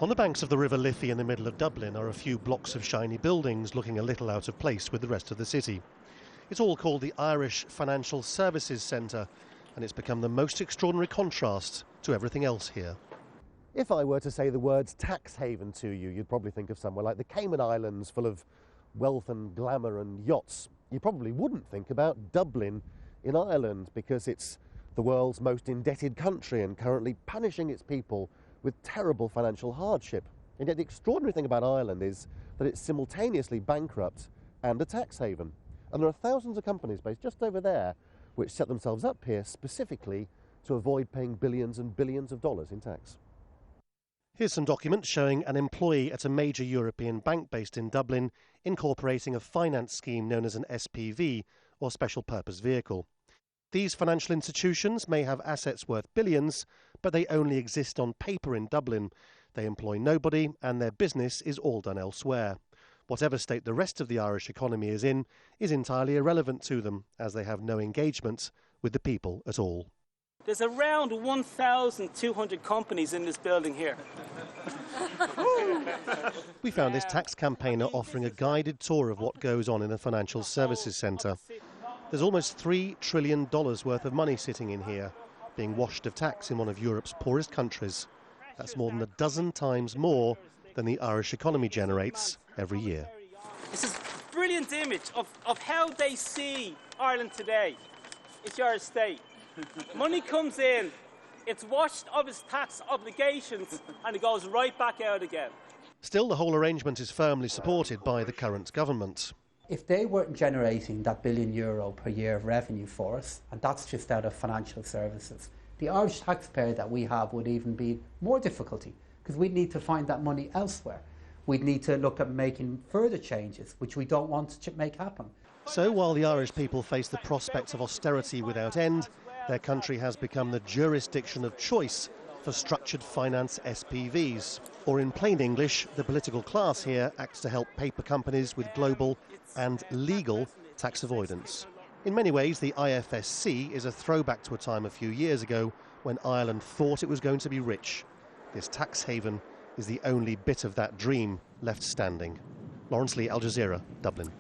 On the banks of the River Liffey in the middle of Dublin are a few blocks of shiny buildings looking a little out of place with the rest of the city. It's all called the Irish Financial Services Centre, and it's become the most extraordinary contrast to everything else here. If I were to say the words tax haven to you, you'd probably think of somewhere like the Cayman Islands, full of wealth and glamour and yachts. You probably wouldn't think about Dublin in Ireland, because it's the world's most indebted country and currently punishing its people with terrible financial hardship. And yet the extraordinary thing about Ireland is that it's simultaneously bankrupt and a tax haven. And there are thousands of companies based just over there which set themselves up here specifically to avoid paying billions and billions of dollars in tax. Here's some documents showing an employee at a major European bank based in Dublin incorporating a finance scheme known as an SPV, or special purpose vehicle. These financial institutions may have assets worth billions, but they only exist on paper in Dublin. They employ nobody, and their business is all done elsewhere. Whatever state the rest of the Irish economy is in is entirely irrelevant to them, as they have no engagement with the people at all. There's around 1,200 companies in this building here. We found this tax campaigner offering a guided tour of what goes on in a financial services centre. There's almost $3 trillion worth of money sitting in here, being washed of tax in one of Europe's poorest countries. That's more than a dozen times more than the Irish economy generates every year. This is a brilliant image of how they see Ireland today. It's your estate. Money comes in, it's washed of its tax obligations, and it goes right back out again. Still, the whole arrangement is firmly supported by the current government. If they weren't generating that €1 billion per year of revenue for us, and that's just out of financial services, the Irish taxpayer that we have would even be more difficulty, because we'd need to find that money elsewhere. We'd need to look at making further changes, which we don't want to make happen. So while the Irish people face the prospects of austerity without end, their country has become the jurisdiction of choice for structured finance SPVs. Or in plain English, the political class here acts to help paper companies with global and legal tax avoidance. In many ways, the IFSC is a throwback to a time a few years ago when Ireland thought it was going to be rich. This tax haven is the only bit of that dream left standing. Laurence Lee, Al Jazeera, Dublin.